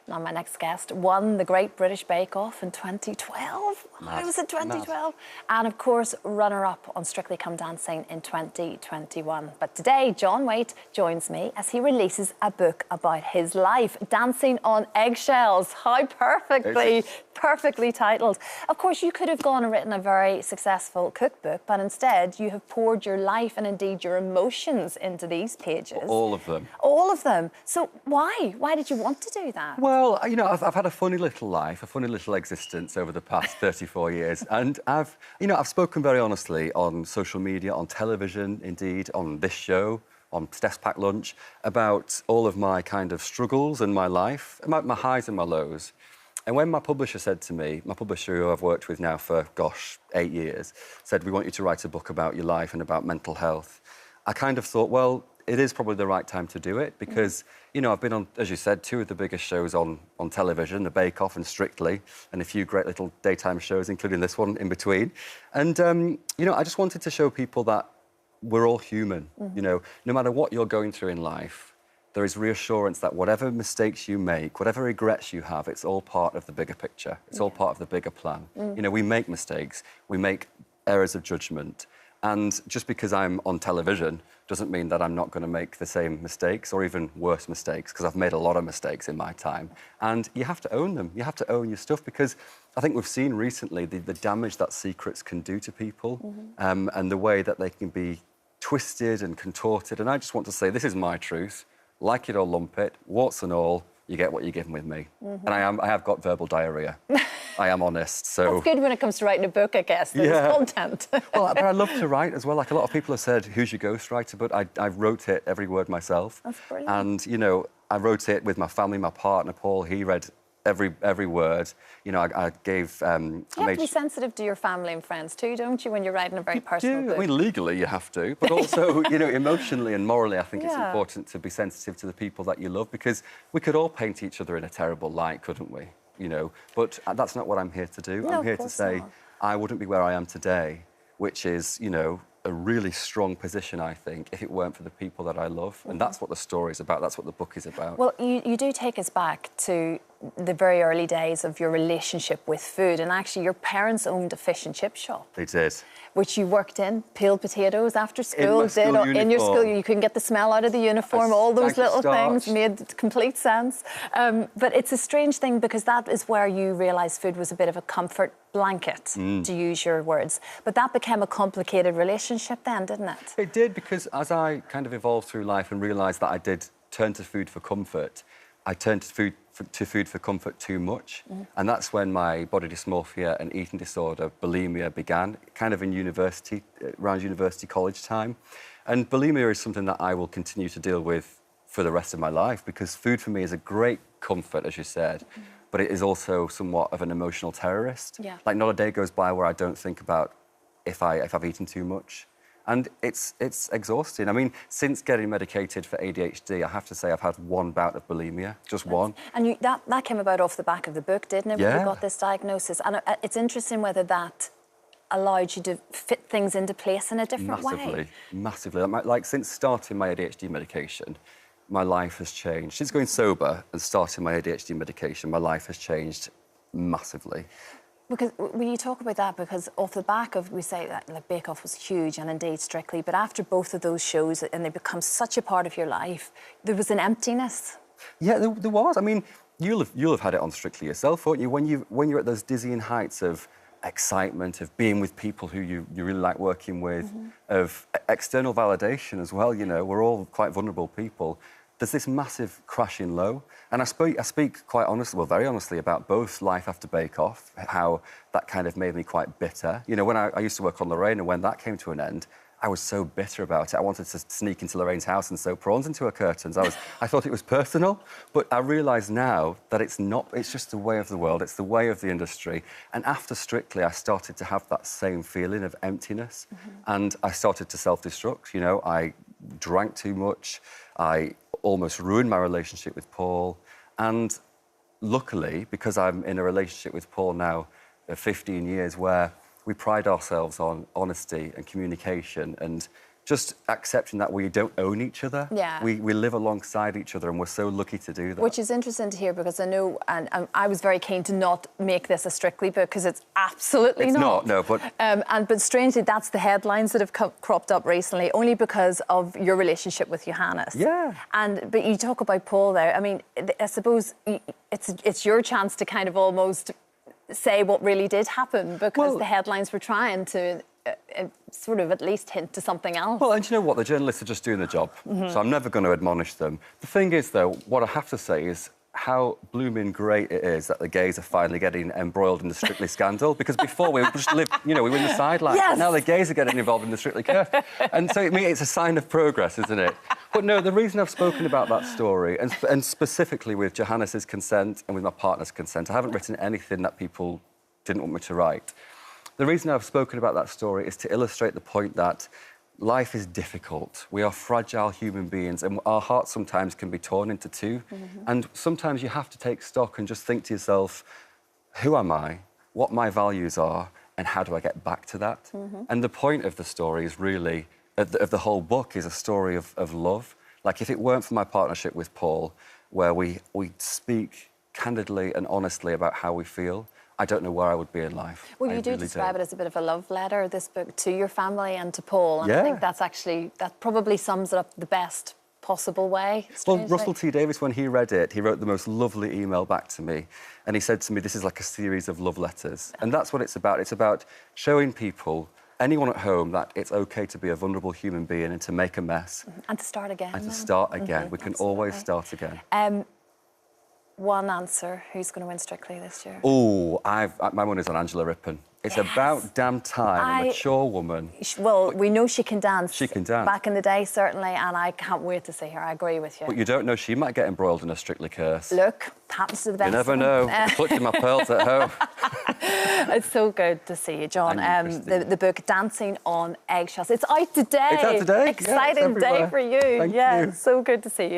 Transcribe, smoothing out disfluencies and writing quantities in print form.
now my next guest, won the Great British Bake Off in 2012. Mad. It was in 2012. And of course, runner-up on Strictly Come Dancing in 2021. But today, John Whaite joins me as he releases a book about his life, Dancing on Eggshells. How perfectly titled. Of course, you could have gone and written a very successful cookbook, but instead you have poured your life and indeed your emotions into these pages. All of them. All of them. So why? Why did you want to do that? Well, you know, I've had a funny little life, a funny little existence over the past 34 years. And I've spoken very honestly on social media, on television, indeed, on this show, on Steph's Packed Lunch, about all of my kind of struggles in my life, my highs and my lows. And when my publisher said to me, my publisher who I've worked with now for, gosh, 8 years, said, we want you to write a book about your life and about mental health, I kind of thought, well, it is probably the right time to do it because, you know, I've been on, as you said, 2 of the biggest shows on television, The Bake Off and Strictly, and a few great little daytime shows, including this one, In Between. And, you know, I just wanted to show people that we're all human, you know, no matter what you're going through in life, there is reassurance that whatever mistakes you make, whatever regrets you have, it's all part of the bigger picture. It's all part of the bigger plan. You know, we make mistakes, we make errors of judgment. And just because I'm on television doesn't mean that I'm not going to make the same mistakes or even worse mistakes, because I've made a lot of mistakes in my time. And you have to own them. You have to own your stuff, because I think we've seen recently the damage that secrets can do to people, and the way that they can be twisted and contorted. And I just want to say, this is my truth. Like it or lump it, warts and all, you get what you're given with me. And I have got verbal diarrhea. I am honest, so... That's good when it comes to writing a book, I guess, there's content. Well, but I love to write as well. Like, a lot of people have said, who's your ghostwriter? But I wrote it, every word myself. That's brilliant. And, you know, I wrote it with my family, my partner, Paul. He read every word. You know, I gave... you have to be sensitive to your family and friends too, don't you, when you're writing a very personal book? I mean, legally you have to, but also, you know, emotionally and morally, I think it's important to be sensitive to the people that you love, because we could all paint each other in a terrible light, couldn't we? You know, but that's not what I'm here to do. No, I'm here to say I wouldn't be where I am today, which is, you know, a really strong position, I think, if it weren't for the people that I love. And that's what the story's about, that's what the book is about. Well, you do take us back to the very early days of your relationship with food, and actually your parents owned a fish and chip shop. They did. Which you worked in, peeled potatoes after school, in your school, you couldn't get the smell out of the uniform, all those little things made complete sense. But it's a strange thing, because that is where you realised food was a bit of a comfort blanket, to use your words. But that became a complicated relationship then, didn't it? It did, because as I kind of evolved through life and realised that I did turn to food for comfort, I turned to food for comfort too much. And that's when my body dysmorphia and eating disorder, bulimia, began, kind of in university, around university college time. And bulimia is something that I will continue to deal with for the rest of my life, because food for me is a great comfort, as you said, but it is also somewhat of an emotional terrorist. Like, not a day goes by where I don't think about if I've eaten too much. And it's exhausting. I mean, since getting medicated for ADHD, I have to say I've had one bout of bulimia, just one. And that came about off the back of the book, didn't it, when you got this diagnosis? And it's interesting whether that allowed you to fit things into place in a different way. Massively. Like, since starting my ADHD medication, my life has changed. Since going sober and starting my ADHD medication, my life has changed massively. Because when you talk about that, because off the back of, we say that like Bake Off was huge, and indeed Strictly, but after both of those shows and they become such a part of your life, there was an emptiness. Yeah, there was. I mean, you'll have had it on Strictly yourself, won't you? When you're at those dizzying heights of excitement, of being with people who you really like working with, of external validation as well. You know, we're all quite vulnerable people. There's this massive crashing low. And I speak quite honestly, well, very honestly, about both life after Bake Off, how that kind of made me quite bitter. You know, when I used to work on Lorraine, and when that came to an end, I was so bitter about it. I wanted to sneak into Lorraine's house and sew prawns into her curtains. I thought it was personal, but I realise now that it's not. It's just the way of the world. It's the way of the industry. And after Strictly, I started to have that same feeling of emptiness, and I started to self-destruct. You know, I drank too much. I almost ruined my relationship with Paul. And luckily, because I'm in a relationship with Paul now 15 years, where we pride ourselves on honesty and communication and just accepting that we don't own each other. Yeah. We live alongside each other, and we're so lucky to do that. Which is interesting to hear, because I know, and I was very keen to not make this a Strictly book, because it's absolutely it's not. No, but... But strangely, that's the headlines that have cropped up recently, only because of your relationship with Johannes. Yeah. But you talk about Paul there. I mean, I suppose it's your chance to kind of almost say what really did happen, because the headlines were trying to sort of at least hint to something else. Well, and you know what? The journalists are just doing the job, so I'm never going to admonish them. The thing is, though, what I have to say is how blooming great it is that the gays are finally getting embroiled in the Strictly scandal, because before we just lived, you know, we were in the sidelines. Yes. Now the gays are getting involved in the Strictly curse. And so, I mean, it's a sign of progress, isn't it? But no, the reason I've spoken about that story, and specifically with Johannes's consent and with my partner's consent, I haven't written anything that people didn't want me to write. The reason I've spoken about that story is to illustrate the point that life is difficult. We are fragile human beings, and our hearts sometimes can be torn into two. And sometimes you have to take stock and just think to yourself, who am I? What my values are? And how do I get back to that? And the point of the story is really, of the whole book, is a story of love. Like, if it weren't for my partnership with Paul, where we speak candidly and honestly about how we feel, I don't know where I would be in life. Well, you do describe it as a bit of a love letter, this book, to your family and to Paul. And I think that probably sums it up the best possible way. Well, Russell T Davies, when he read it, he wrote the most lovely email back to me. And he said to me, this is like a series of love letters. And that's what it's about. It's about showing people, anyone at home, that it's OK to be a vulnerable human being and to make a mess. And to start again. And to start again. We can always start again. One answer, who's going to win Strictly this year? Oh, my money's on Angela Rippon. It's about damn time, a mature woman. Well, we know she can dance. She can dance. Back in the day, certainly, and I can't wait to see her. I agree with you. But you don't know, she might get embroiled in a Strictly curse. Look, it happens to the best. You never know. Clutching my pearls at home. It's so good to see you, John. The book, Dancing On Eggshells. It's out today. It's out today. Exciting day for you. Thank you. So good to see you.